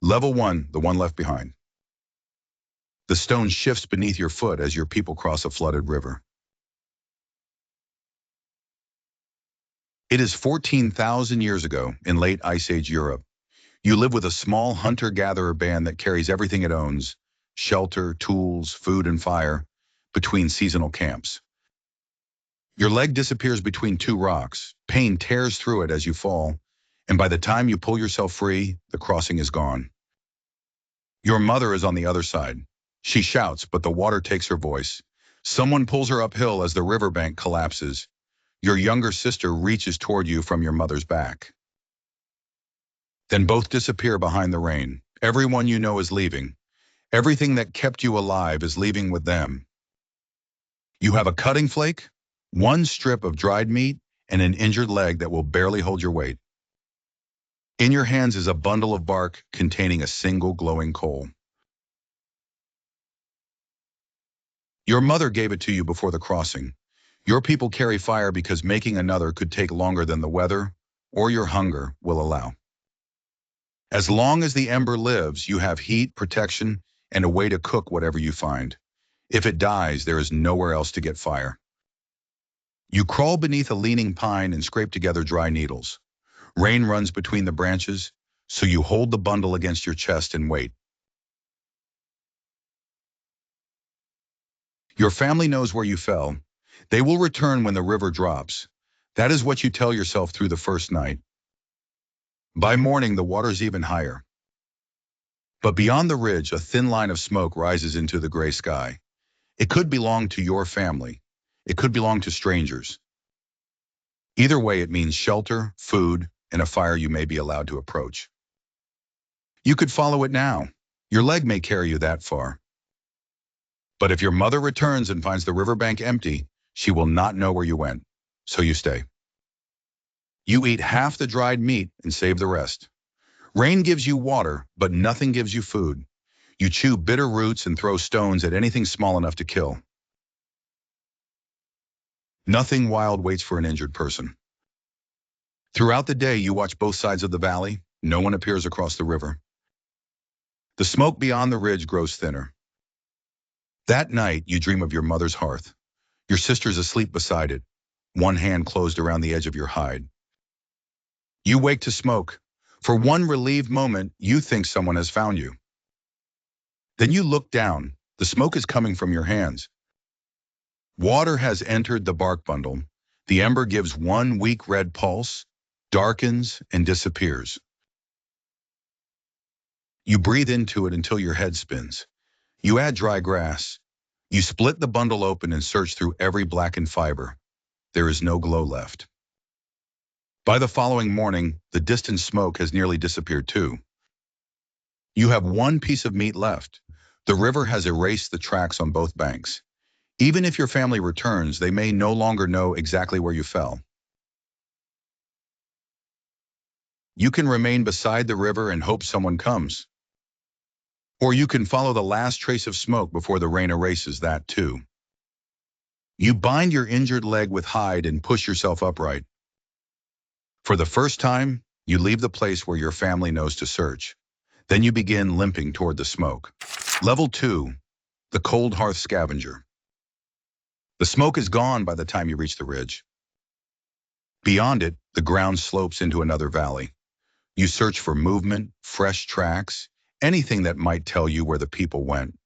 Level 1, the one left behind. The stone shifts beneath your foot as your people cross a flooded river. It is 14,000 years ago in late Ice Age Europe. You live with a small hunter-gatherer band that carries everything it owns, shelter, tools, food, and fire, between seasonal camps. Your leg disappears between two rocks. Pain tears through it as you fall, and by the time you pull yourself free, the crossing is gone. Your mother is on the other side. She shouts, but the water takes her voice. Someone pulls her uphill as the riverbank collapses. Your younger sister reaches toward you from your mother's back. Then both disappear behind the rain. Everyone you know is leaving. Everything that kept you alive is leaving with them. You have a cutting flake, one strip of dried meat, and an injured leg that will barely hold your weight. In your hands is a bundle of bark containing a single glowing coal. Your mother gave it to you before the crossing. Your people carry fire because making another could take longer than the weather or your hunger will allow. As long as the ember lives, you have heat, protection, and a way to cook whatever you find. If it dies, there is nowhere else to get fire. You crawl beneath a leaning pine and scrape together dry needles. Rain runs between the branches, so you hold the bundle against your chest and wait. Your family knows where you fell. They will return when the river drops. That is what you tell yourself through the first night. By morning, the water's even higher. But beyond the ridge, a thin line of smoke rises into the gray sky. It could belong to your family. It could belong to strangers. Either way, it means shelter, food, and a fire you may be allowed to approach. You could follow it now. Your leg may carry you that far. But if your mother returns and finds the riverbank empty, she will not know where you went, so you stay. You eat half the dried meat and save the rest. Rain gives you water, but nothing gives you food. You chew bitter roots and throw stones at anything small enough to kill. Nothing wild waits for an injured person. Throughout the day, you watch both sides of the valley. No one appears across the river. The smoke beyond the ridge grows thinner. That night, you dream of your mother's hearth. Your sister's asleep beside it, one hand closed around the edge of your hide. You wake to smoke. For one relieved moment, you think someone has found you. Then you look down. The smoke is coming from your hands. Water has entered the bark bundle. The ember gives one weak red pulse, darkens, and disappears. You breathe into it until your head spins. You add dry grass. You split the bundle open and search through every blackened fiber. There is no glow left. By the following morning, the distant smoke has nearly disappeared too. You have one piece of meat left. The river has erased the tracks on both banks. Even if your family returns, they may no longer know exactly where you fell. You can remain beside the river and hope someone comes. Or you can follow the last trace of smoke before the rain erases that too. You bind your injured leg with hide and push yourself upright. For the first time, you leave the place where your family knows to search. Then you begin limping toward the smoke. Level 2, the Cold-Hearth Scavenger. The smoke is gone by the time you reach the ridge. Beyond it, the ground slopes into another valley. You search for movement, fresh tracks, anything that might tell you where the people went.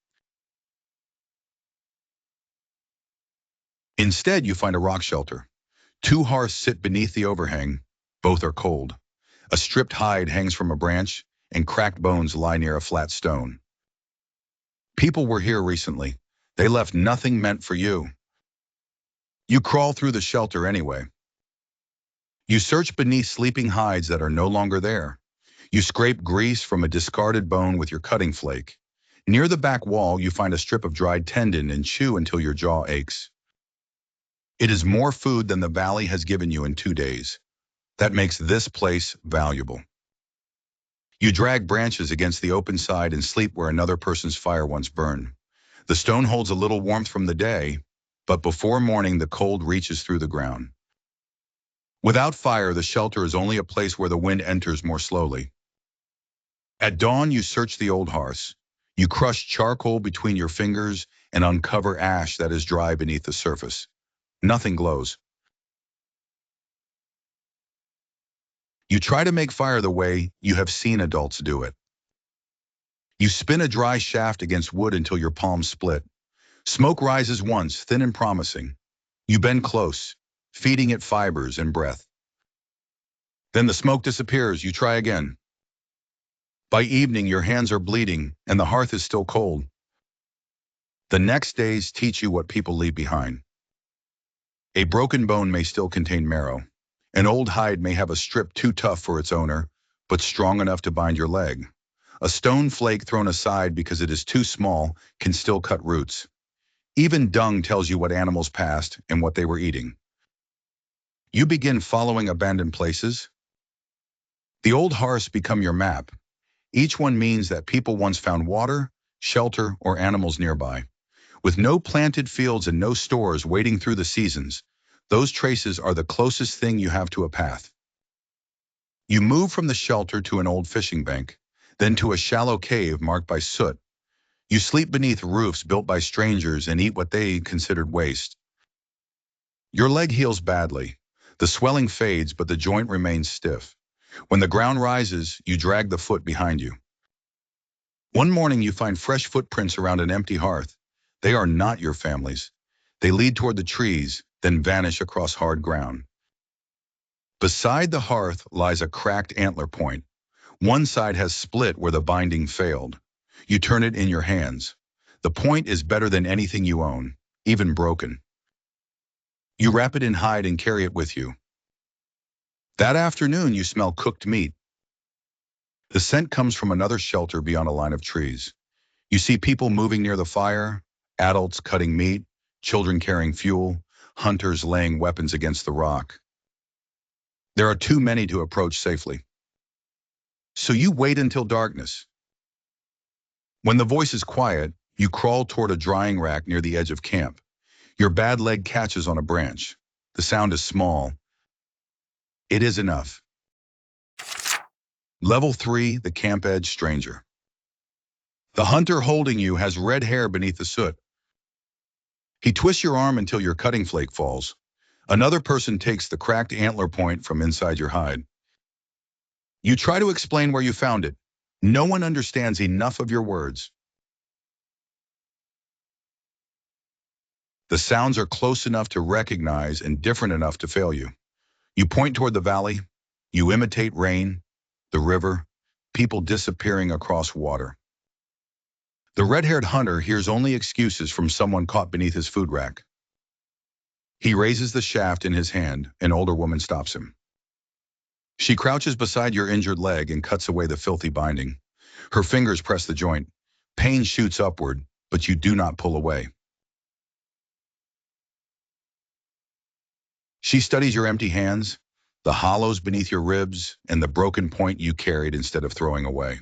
Instead, you find a rock shelter. Two hearths sit beneath the overhang. Both are cold. A stripped hide hangs from a branch, and cracked bones lie near a flat stone. People were here recently. They left nothing meant for you. You crawl through the shelter anyway. You search beneath sleeping hides that are no longer there. You scrape grease from a discarded bone with your cutting flake. Near the back wall, you find a strip of dried tendon and chew until your jaw aches. It is more food than the valley has given you in 2 days. That makes this place valuable. You drag branches against the open side and sleep where another person's fire once burned. The stone holds a little warmth from the day, but before morning the cold reaches through the ground. Without fire, the shelter is only a place where the wind enters more slowly. At dawn, you search the old hearths. You crush charcoal between your fingers and uncover ash that is dry beneath the surface. Nothing glows. You try to make fire the way you have seen adults do it. You spin a dry shaft against wood until your palms split. Smoke rises once, thin and promising. You bend close, feeding it fibers and breath. Then the smoke disappears. You try again. By evening, your hands are bleeding and the hearth is still cold. The next days teach you what people leave behind. A broken bone may still contain marrow. An old hide may have a strip too tough for its owner, but strong enough to bind your leg. A stone flake thrown aside because it is too small can still cut roots. Even dung tells you what animals passed and what they were eating. You begin following abandoned places. The old hearths become your map. Each one means that people once found water, shelter, or animals nearby. With no planted fields and no stores waiting through the seasons, those traces are the closest thing you have to a path. You move from the shelter to an old fishing bank, then to a shallow cave marked by soot. You sleep beneath roofs built by strangers and eat what they considered waste. Your leg heals badly. The swelling fades, but the joint remains stiff. When the ground rises, you drag the foot behind you. One morning you find fresh footprints around an empty hearth. They are not your family's. They lead toward the trees, then vanish across hard ground. Beside the hearth lies a cracked antler point. One side has split where the binding failed. You turn it in your hands. The point is better than anything you own, even broken. You wrap it in hide and carry it with you. That afternoon you smell cooked meat. The scent comes from another shelter beyond a line of trees. You see people moving near the fire, adults cutting meat, children carrying fuel, hunters laying weapons against the rock. There are too many to approach safely. So you wait until darkness. When the voice is quiet, you crawl toward a drying rack near the edge of camp. Your bad leg catches on a branch. The sound is small. It is enough. Level 3, the camp edge stranger. The hunter holding you has red hair beneath the soot. He twists your arm until your cutting flake falls. Another person takes the cracked antler point from inside your hide. You try to explain where you found it. No one understands enough of your words. The sounds are close enough to recognize and different enough to fail you. You point toward the valley. You imitate rain, the river, people disappearing across water. The red-haired hunter hears only excuses from someone caught beneath his food rack. He raises the shaft in his hand. An older woman stops him. She crouches beside your injured leg and cuts away the filthy binding. Her fingers press the joint. Pain shoots upward, but you do not pull away. She studies your empty hands, the hollows beneath your ribs, and the broken point you carried instead of throwing away.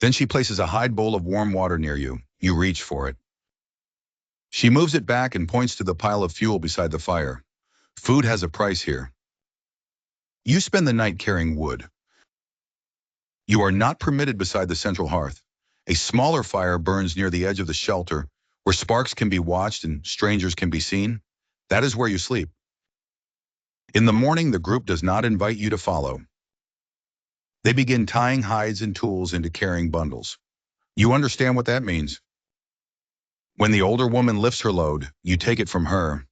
Then she places a hide bowl of warm water near you. You reach for it. She moves it back and points to the pile of fuel beside the fire. Food has a price here. You spend the night carrying wood. You are not permitted beside the central hearth. A smaller fire burns near the edge of the shelter, where sparks can be watched and strangers can be seen. That is where you sleep. In the morning, the group does not invite you to follow. They begin tying hides and tools into carrying bundles. You understand what that means. When the older woman lifts her load, you take it from her.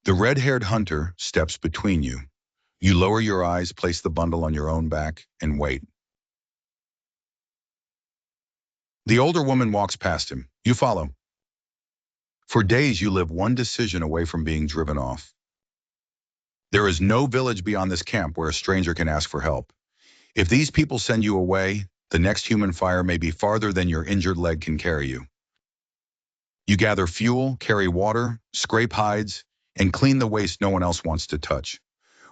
The red-haired hunter steps between you. You lower your eyes, place the bundle on your own back, and wait. The older woman walks past him. You follow. For days, you live one decision away from being driven off. There is no village beyond this camp where a stranger can ask for help. If these people send you away, the next human fire may be farther than your injured leg can carry you. You gather fuel, carry water, scrape hides, and clean the waste no one else wants to touch.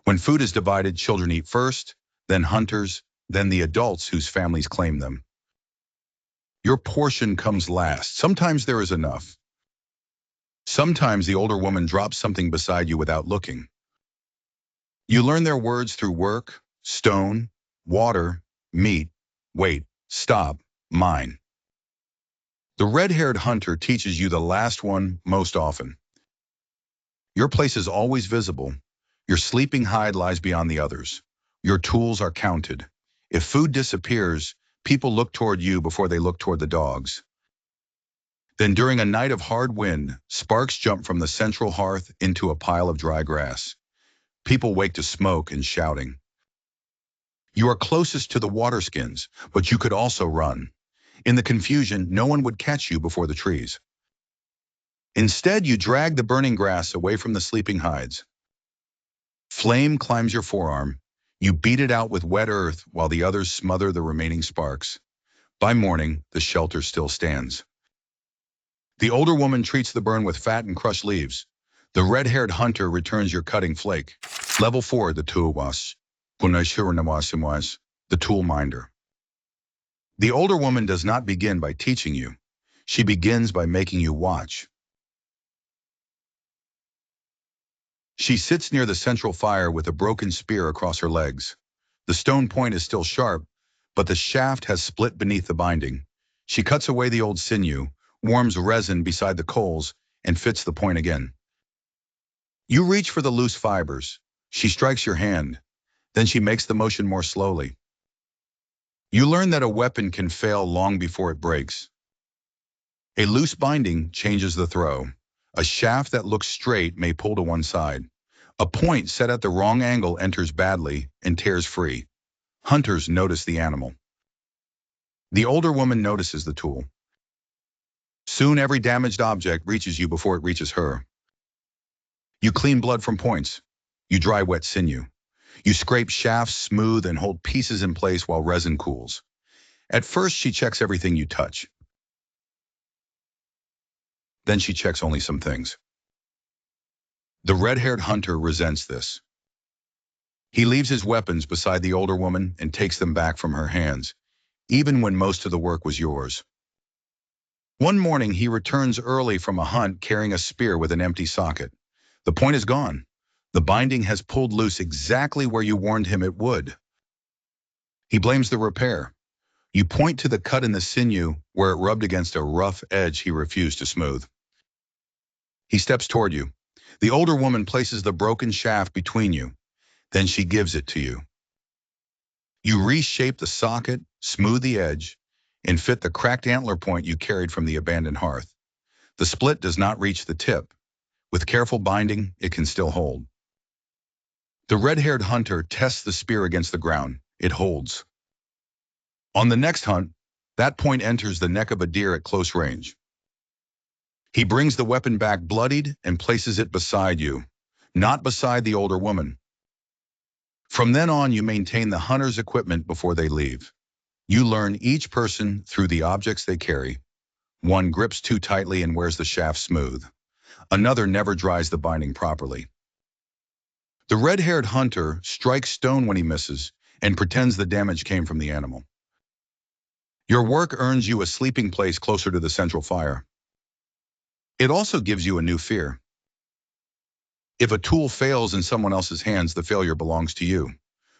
When food is divided, children eat first, then hunters, then the adults whose families claim them. Your portion comes last. Sometimes there is enough. Sometimes the older woman drops something beside you without looking. You learn their words through work, stone, water, meat, wait, stop, mine. The red-haired hunter teaches you the last one most often. Your place is always visible. Your sleeping hide lies beyond the others. Your tools are counted. If food disappears, people look toward you before they look toward the dogs. Then during a night of hard wind, sparks jump from the central hearth into a pile of dry grass. People wake to smoke and shouting. You are closest to the waterskins, but you could also run. In the confusion, no one would catch you before the trees. Instead, you drag the burning grass away from the sleeping hides. Flame climbs your forearm. You beat it out with wet earth while the others smother the remaining sparks. By morning, the shelter still stands. The older woman treats the burn with fat and crushed leaves. The red-haired hunter returns your cutting flake. Level 4, the toolwas. The tool minder. The older woman does not begin by teaching you. She begins by making you watch. She sits near the central fire with a broken spear across her legs. The stone point is still sharp, but the shaft has split beneath the binding. She cuts away the old sinew, warms resin beside the coals, and fits the point again. You reach for the loose fibers. She strikes your hand. Then she makes the motion more slowly. You learn that a weapon can fail long before it breaks. A loose binding changes the throw. A shaft that looks straight may pull to one side. A point set at the wrong angle enters badly and tears free. Hunters notice the animal. The older woman notices the tool. Soon every damaged object reaches you before it reaches her. You clean blood from points. You dry wet sinew. You scrape shafts smooth and hold pieces in place while resin cools. At first, she checks everything you touch. Then she checks only some things. The red-haired hunter resents this. He leaves his weapons beside the older woman and takes them back from her hands, even when most of the work was yours. One morning, he returns early from a hunt carrying a spear with an empty socket. The point is gone. The binding has pulled loose exactly where you warned him it would. He blames the repair. You point to the cut in the sinew where it rubbed against a rough edge he refused to smooth. He steps toward you. The older woman places the broken shaft between you. Then she gives it to you. You reshape the socket, smooth the edge, and fit the cracked antler point you carried from the abandoned hearth. The split does not reach the tip. With careful binding, it can still hold. The red-haired hunter tests the spear against the ground. It holds. On the next hunt, that point enters the neck of a deer at close range. He brings the weapon back bloodied and places it beside you, not beside the older woman. From then on, you maintain the hunter's equipment before they leave. You learn each person through the objects they carry. One grips too tightly and wears the shaft smooth. Another never dries the binding properly. The red-haired hunter strikes stone when he misses and pretends the damage came from the animal. Your work earns you a sleeping place closer to the central fire. It also gives you a new fear. If a tool fails in someone else's hands, the failure belongs to you.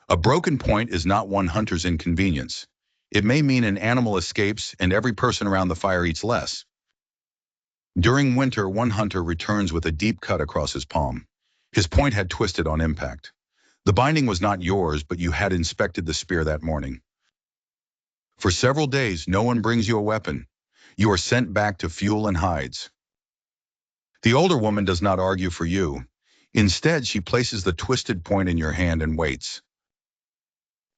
A broken point is not one hunter's inconvenience. It may mean an animal escapes and every person around the fire eats less. During winter, one hunter returns with a deep cut across his palm. His point had twisted on impact. The binding was not yours, but you had inspected the spear that morning. For several days, no one brings you a weapon. You are sent back to fuel and hides. The older woman does not argue for you. Instead, she places the twisted point in your hand and waits.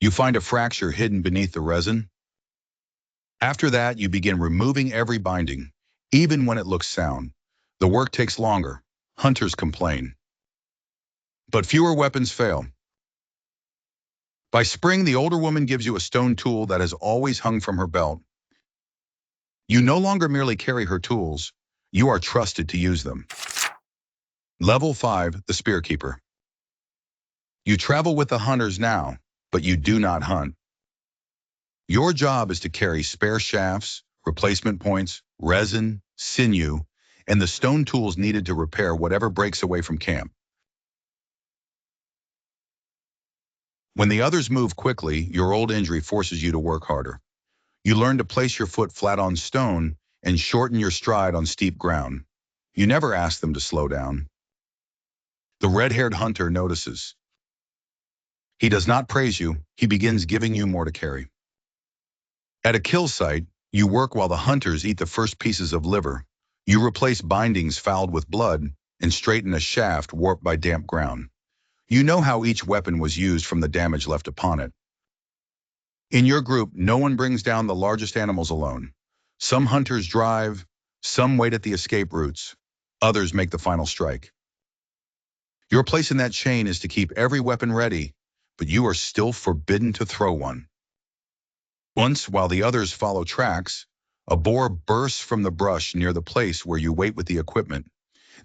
You find a fracture hidden beneath the resin. After that, you begin removing every binding, even when it looks sound. The work takes longer. Hunters complain. But fewer weapons fail. By spring, the older woman gives you a stone tool that has always hung from her belt. You no longer merely carry her tools. You are trusted to use them. Level 5, the Spear Keeper. You travel with the hunters now, but you do not hunt. Your job is to carry spare shafts, replacement points, resin, sinew, and the stone tools needed to repair whatever breaks away from camp. When the others move quickly, your old injury forces you to work harder. You learn to place your foot flat on stone and shorten your stride on steep ground. You never ask them to slow down. The red-haired hunter notices. He does not praise you, he begins giving you more to carry. At a kill site, you work while the hunters eat the first pieces of liver. You replace bindings fouled with blood and straighten a shaft warped by damp ground. You know how each weapon was used from the damage left upon it. In your group, no one brings down the largest animals alone. Some hunters drive, some wait at the escape routes, others make the final strike. Your place in that chain is to keep every weapon ready, but you are still forbidden to throw one. Once, while the others follow tracks, a boar bursts from the brush near the place where you wait with the equipment.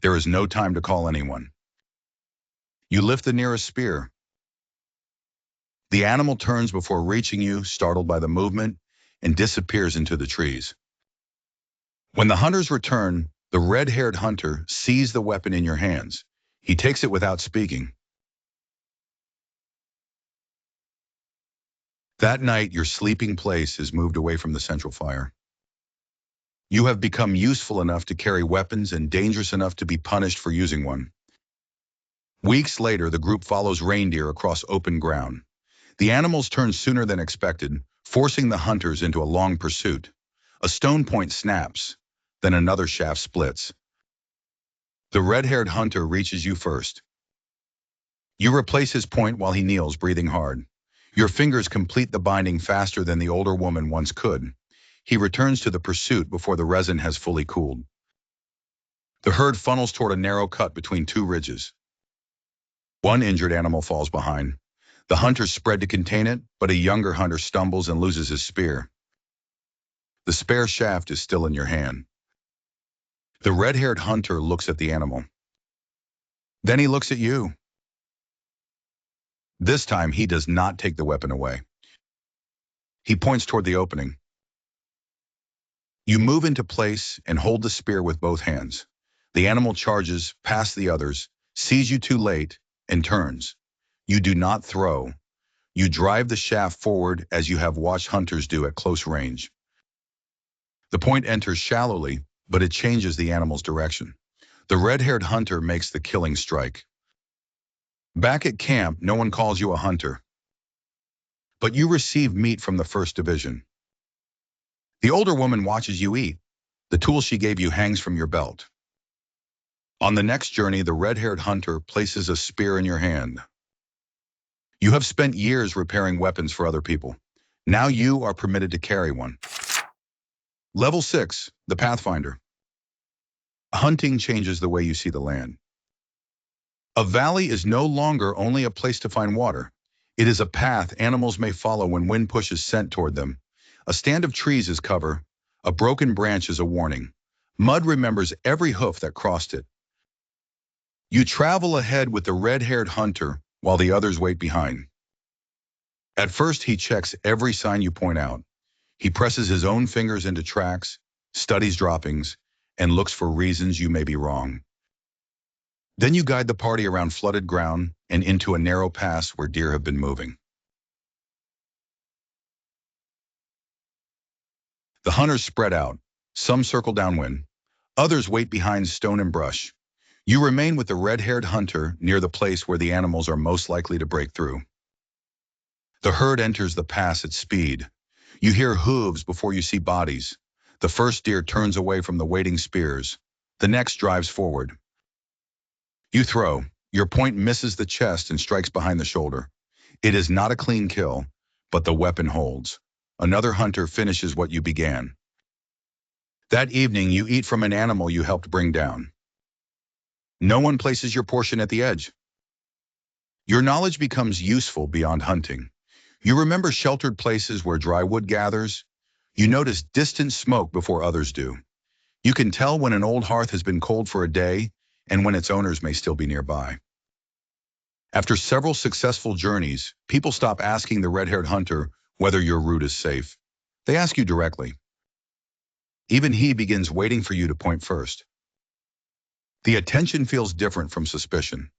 There is no time to call anyone. You lift the nearest spear. The animal turns before reaching you, startled by the movement, and disappears into the trees. When the hunters return, the red-haired hunter sees the weapon in your hands. He takes it without speaking. That night, your sleeping place is moved away from the central fire. You have become useful enough to carry weapons and dangerous enough to be punished for using one. Weeks later, the group follows reindeer across open ground. The animals turn sooner than expected, forcing the hunters into a long pursuit. A stone point snaps, then another shaft splits. The red-haired hunter reaches you first. You replace his point while he kneels, breathing hard. Your fingers complete the binding faster than the older woman once could. He returns to the pursuit before the resin has fully cooled. The herd funnels toward a narrow cut between two ridges. One injured animal falls behind. The hunters spread to contain it, but a younger hunter stumbles and loses his spear. The spare shaft is still in your hand. The red-haired hunter looks at the animal. Then he looks at you. This time, he does not take the weapon away. He points toward the opening. You move into place and hold the spear with both hands. The animal charges past the others, sees you too late, and turns. You do not throw. You drive the shaft forward as you have watched hunters do at close range. The point enters shallowly, but it changes the animal's direction. The red-haired hunter makes the killing strike. Back at camp, no one calls you a hunter. But you receive meat from the 1st Division. The older woman watches you eat. The tool she gave you hangs from your belt. On the next journey, the red-haired hunter places a spear in your hand. You have spent years repairing weapons for other people. Now you are permitted to carry one. Level 6, the Pathfinder. Hunting changes the way you see the land. A valley is no longer only a place to find water. It is a path animals may follow when wind pushes scent toward them. A stand of trees is cover. A broken branch is a warning. Mud remembers every hoof that crossed it. You travel ahead with the red-haired hunter while the others wait behind. At first, he checks every sign you point out. He presses his own fingers into tracks, studies droppings, and looks for reasons you may be wrong. Then you guide the party around flooded ground and into a narrow pass where deer have been moving. The hunters spread out. Some circle downwind. Others wait behind stone and brush. You remain with the red-haired hunter near the place where the animals are most likely to break through. The herd enters the pass at speed. You hear hooves before you see bodies. The first deer turns away from the waiting spears. The next drives forward. You throw. Your point misses the chest and strikes behind the shoulder. It is not a clean kill, but the weapon holds. Another hunter finishes what you began. That evening, you eat from an animal you helped bring down. No one places your portion at the edge. Your knowledge becomes useful beyond hunting. You remember sheltered places where dry wood gathers. You notice distant smoke before others do. You can tell when an old hearth has been cold for a day and when its owners may still be nearby. After several successful journeys, people stop asking the red-haired hunter whether your route is safe. They ask you directly. Even he begins waiting for you to point first. The attention feels different from suspicion.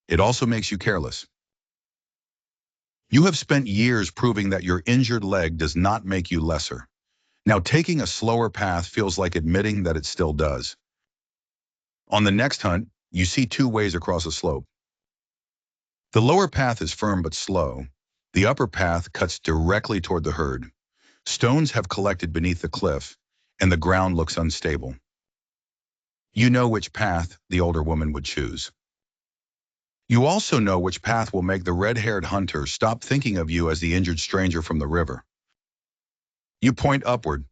It also makes you careless. You have spent years proving that your injured leg does not make you lesser. Now taking a slower path feels like admitting that it still does. On the next hunt, you see two ways across a slope. The lower path is firm but slow. The upper path cuts directly toward the herd. Stones have collected beneath the cliff, and the ground looks unstable. You know which path the older woman would choose. You also know which path will make the red-haired hunter stop thinking of you as the injured stranger from the river. You point upward.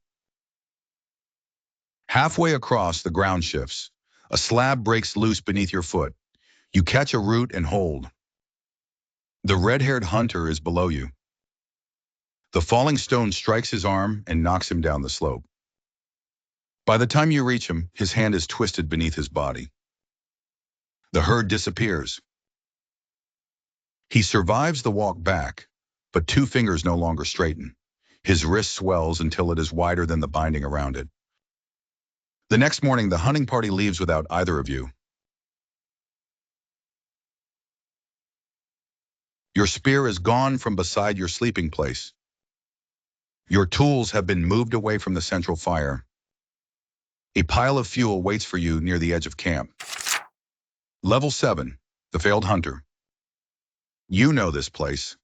Halfway across, the ground shifts. A slab breaks loose beneath your foot. You catch a root and hold. The red-haired hunter is below you. The falling stone strikes his arm and knocks him down the slope. By the time you reach him, his hand is twisted beneath his body. The herd disappears. He survives the walk back, but two fingers no longer straighten. His wrist swells until it is wider than the binding around it. The next morning, the hunting party leaves without either of you. Your spear is gone from beside your sleeping place. Your tools have been moved away from the central fire. A pile of fuel waits for you near the edge of camp. Level 7, the failed hunter. You know this place.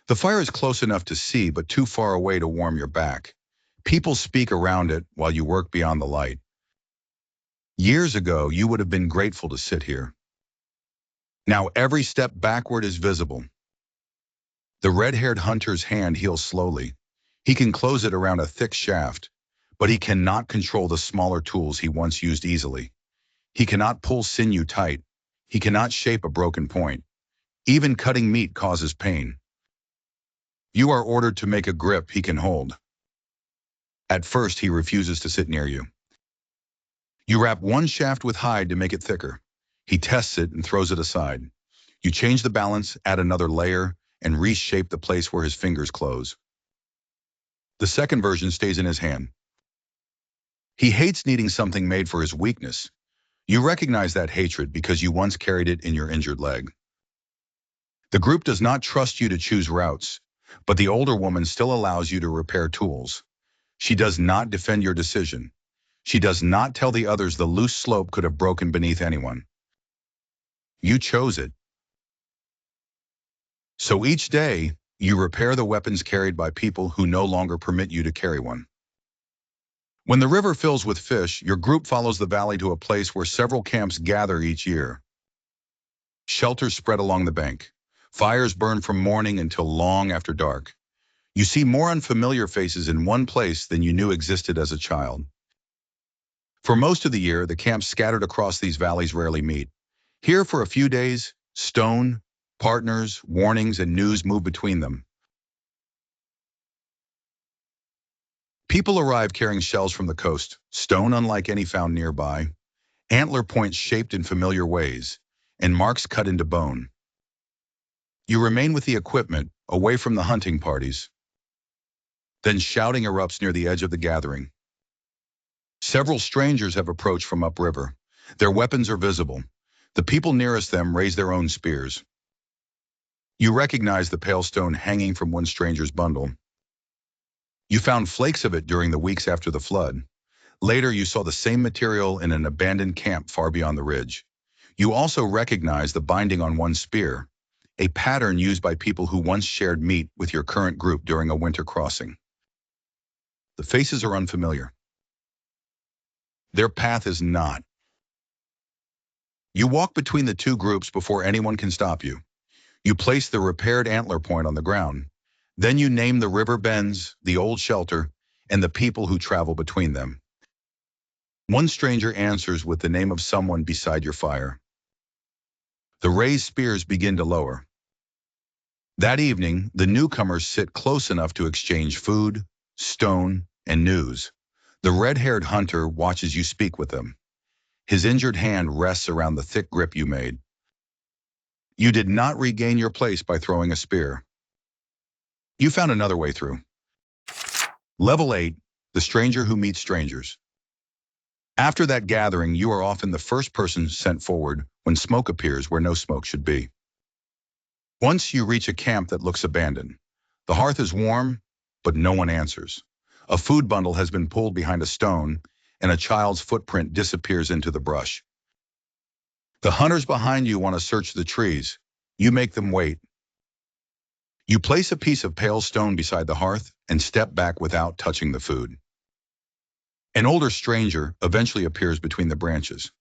The fire is close enough to see, but too far away to warm your back. People speak around it while you work beyond the light. Years ago, you would have been grateful to sit here. Now every step backward is visible. The red-haired hunter's hand heals slowly. He can close it around a thick shaft, but he cannot control the smaller tools he once used easily. He cannot pull sinew tight. He cannot shape a broken point. Even cutting meat causes pain. You are ordered to make a grip he can hold. At first, he refuses to sit near you. You wrap one shaft with hide to make it thicker. He tests it and throws it aside. You change the balance, add another layer, and reshape the place where his fingers close. The second version stays in his hand. He hates needing something made for his weakness. You recognize that hatred because you once carried it in your injured leg. The group does not trust you to choose routes, but the older woman still allows you to repair tools. She does not defend your decision. She does not tell the others the loose slope could have broken beneath anyone. You chose it. So each day, you repair the weapons carried by people who no longer permit you to carry one. When the river fills with fish, your group follows the valley to a place where several camps gather each year. Shelters spread along the bank. Fires burn from morning until long after dark. You see more unfamiliar faces in one place than you knew existed as a child. For most of the year, the camps scattered across these valleys rarely meet. Here for a few days, stone, partners, warnings, and news move between them. People arrive carrying shells from the coast, stone unlike any found nearby, antler points shaped in familiar ways, and marks cut into bone. You remain with the equipment, away from the hunting parties. Then shouting erupts near the edge of the gathering. Several strangers have approached from upriver. Their weapons are visible. The people nearest them raise their own spears. You recognize the pale stone hanging from one stranger's bundle. You found flakes of it during the weeks after the flood. Later, you saw the same material in an abandoned camp far beyond the ridge. You also recognize the binding on one spear, a pattern used by people who once shared meat with your current group during a winter crossing. The faces are unfamiliar. Their path is not. You walk between the two groups before anyone can stop you. You place the repaired antler point on the ground. Then you name the river bends, the old shelter, and the people who travel between them. One stranger answers with the name of someone beside your fire. The raised spears begin to lower. That evening, the newcomers sit close enough to exchange food, stone, and news. The red-haired hunter watches you speak with them. His injured hand rests around the thick grip you made. You did not regain your place by throwing a spear. You found another way through. Level 8, the stranger who meets strangers. After that gathering, you are often the first person sent forward when smoke appears where no smoke should be. Once you reach a camp that looks abandoned. The hearth is warm, but no one answers. A food bundle has been pulled behind a stone, and a child's footprint disappears into the brush. The hunters behind you want to search the trees. You make them wait. You place a piece of pale stone beside the hearth and step back without touching the food. An older stranger eventually appears between the branches.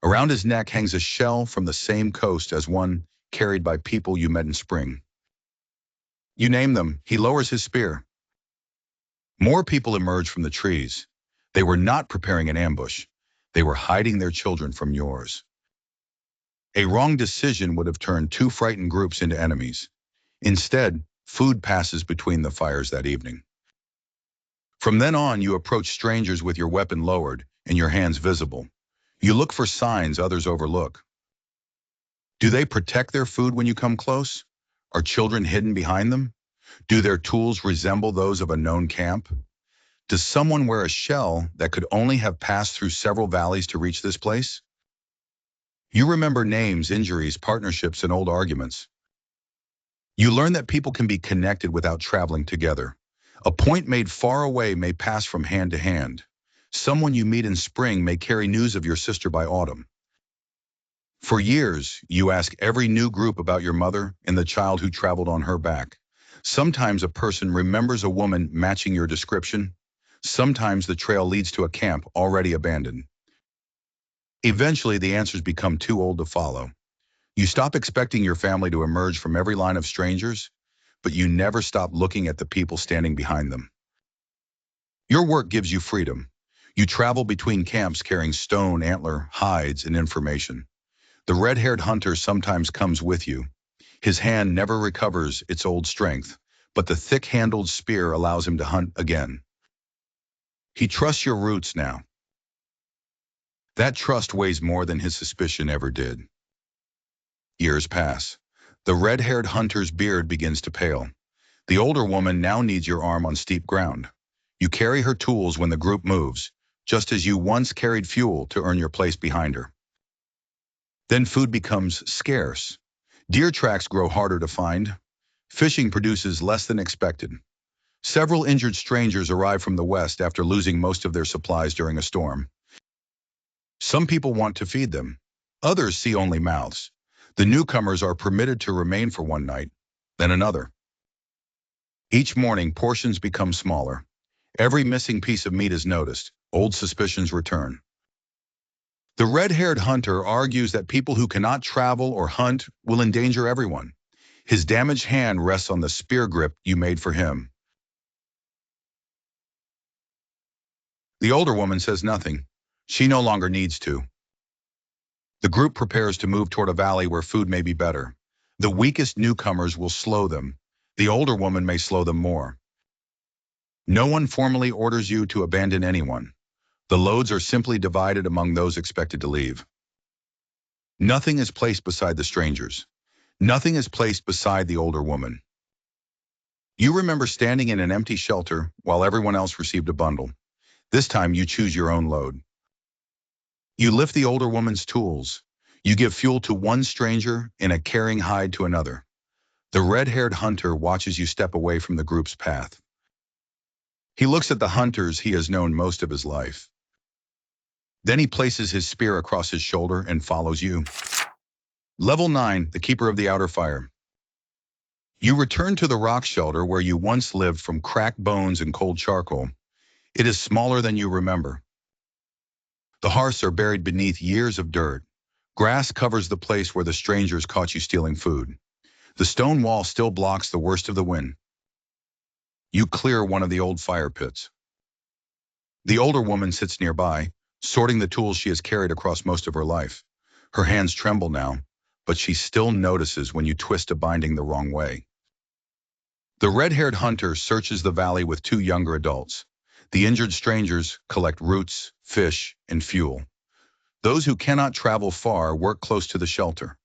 Around his neck hangs a shell from the same coast as one carried by people you met in spring. You name them. He lowers his spear. More people emerge from the trees. They were not preparing an ambush. They were hiding their children from yours. A wrong decision would have turned two frightened groups into enemies. Instead, food passes between the fires that evening. From then on, you approach strangers with your weapon lowered and your hands visible. You look for signs others overlook. Do they protect their food when you come close? Are children hidden behind them? Do their tools resemble those of a known camp? Does someone wear a shell that could only have passed through several valleys to reach this place? You remember names, injuries, partnerships, and old arguments. You learn that people can be connected without traveling together. A point made far away may pass from hand to hand. Someone you meet in spring may carry news of your sister by autumn. For years, you ask every new group about your mother and the child who traveled on her back. Sometimes a person remembers a woman matching your description. Sometimes the trail leads to a camp already abandoned. Eventually, the answers become too old to follow. You stop expecting your family to emerge from every line of strangers, but you never stop looking at the people standing behind them. Your work gives you freedom. You travel between camps carrying stone, antler, hides, and information. The red-haired hunter sometimes comes with you. His hand never recovers its old strength, but the thick-handled spear allows him to hunt again. He trusts your roots now. That trust weighs more than his suspicion ever did. Years pass. The red-haired hunter's beard begins to pale. The older woman now needs your arm on steep ground. You carry her tools when the group moves, just as you once carried fuel to earn your place behind her. Then food becomes scarce. Deer tracks grow harder to find. Fishing produces less than expected. Several injured strangers arrive from the west after losing most of their supplies during a storm. Some people want to feed them. Others see only mouths. The newcomers are permitted to remain for one night, then another. Each morning, portions become smaller. Every missing piece of meat is noticed. Old suspicions return. The red-haired hunter argues that people who cannot travel or hunt will endanger everyone. His damaged hand rests on the spear grip you made for him. The older woman says nothing. She no longer needs to. The group prepares to move toward a valley where food may be better. The weakest newcomers will slow them. The older woman may slow them more. No one formally orders you to abandon anyone. The loads are simply divided among those expected to leave. Nothing is placed beside the strangers. Nothing is placed beside the older woman. You remember standing in an empty shelter while everyone else received a bundle. This time you choose your own load. You lift the older woman's tools. You give fuel to one stranger and a carrying hide to another. The red-haired hunter watches you step away from the group's path. He looks at the hunters he has known most of his life. Then he places his spear across his shoulder and follows you. Level 9, the Keeper of the Outer Fire. You return to the rock shelter where you once lived from cracked bones and cold charcoal. It is smaller than you remember. The hearths are buried beneath years of dirt. Grass covers the place where the strangers caught you stealing food. The stone wall still blocks the worst of the wind. You clear one of the old fire pits. The older woman sits nearby, sorting the tools she has carried across most of her life. Her hands tremble now, but she still notices when you twist a binding the wrong way. The red-haired hunter searches the valley with two younger adults. The injured strangers collect roots, fish, and fuel. Those who cannot travel far work close to the shelter.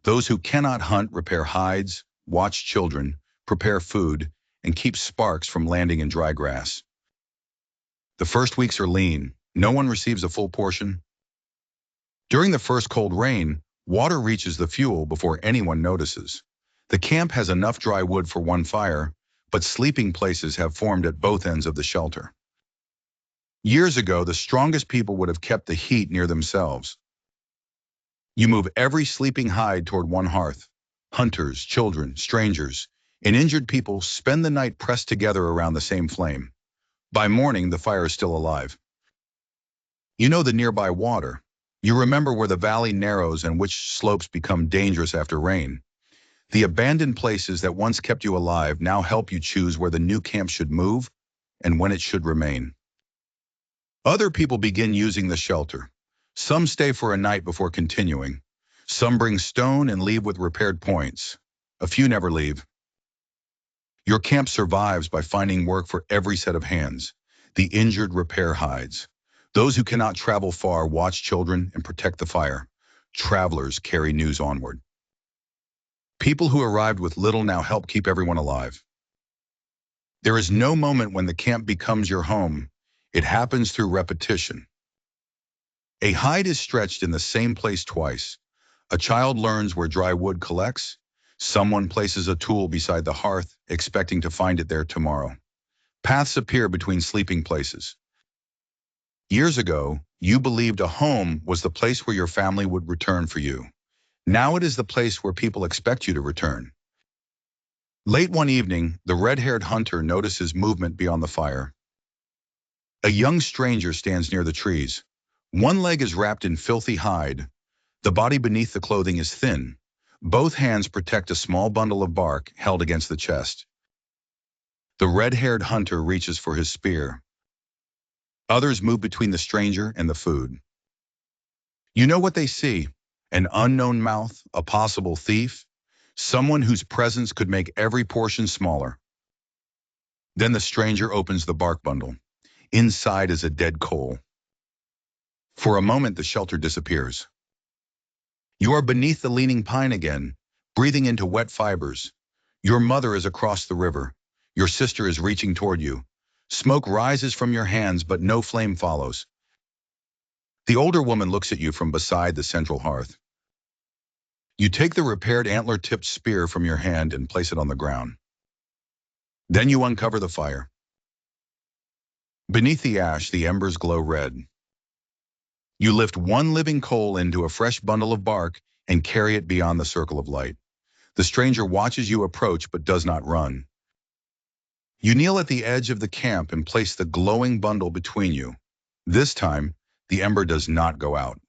Those who cannot hunt repair hides, watch children, prepare food, and keep sparks from landing in dry grass. The first weeks are lean. No one receives a full portion. During the first cold rain, water reaches the fuel before anyone notices. The camp has enough dry wood for one fire, but sleeping places have formed at both ends of the shelter. Years ago, the strongest people would have kept the heat near themselves. You move every sleeping hide toward one hearth. Hunters, children, strangers, and injured people spend the night pressed together around the same flame. By morning, the fire is still alive. You know the nearby water. You remember where the valley narrows and which slopes become dangerous after rain. The abandoned places that once kept you alive now help you choose where the new camp should move and when it should remain. Other people begin using the shelter. Some stay for a night before continuing. Some bring stone and leave with repaired points. A few never leave. Your camp survives by finding work for every set of hands. The injured repair hides. Those who cannot travel far watch children and protect the fire. Travelers carry news onward. People who arrived with little now help keep everyone alive. There is no moment when the camp becomes your home. It happens through repetition. A hide is stretched in the same place twice. A child learns where dry wood collects. Someone places a tool beside the hearth, expecting to find it there tomorrow. Paths appear between sleeping places. Years ago, you believed a home was the place where your family would return for you. Now it is the place where people expect you to return. Late one evening, the red-haired hunter notices movement beyond the fire. A young stranger stands near the trees. One leg is wrapped in filthy hide. The body beneath the clothing is thin. Both hands protect a small bundle of bark held against the chest. The red-haired hunter reaches for his spear. Others move between the stranger and the food. You know what they see: an unknown mouth, a possible thief, someone whose presence could make every portion smaller. Then the stranger opens the bark bundle. Inside is a dead coal. For a moment, the shelter disappears. You are beneath the leaning pine again, breathing into wet fibers. Your mother is across the river. Your sister is reaching toward you. Smoke rises from your hands, but no flame follows. The older woman looks at you from beside the central hearth. You take the repaired antler-tipped spear from your hand and place it on the ground. Then you uncover the fire. Beneath the ash, the embers glow red. You lift one living coal into a fresh bundle of bark and carry it beyond the circle of light. The stranger watches you approach but does not run. You kneel at the edge of the camp and place the glowing bundle between you. This time, the ember does not go out.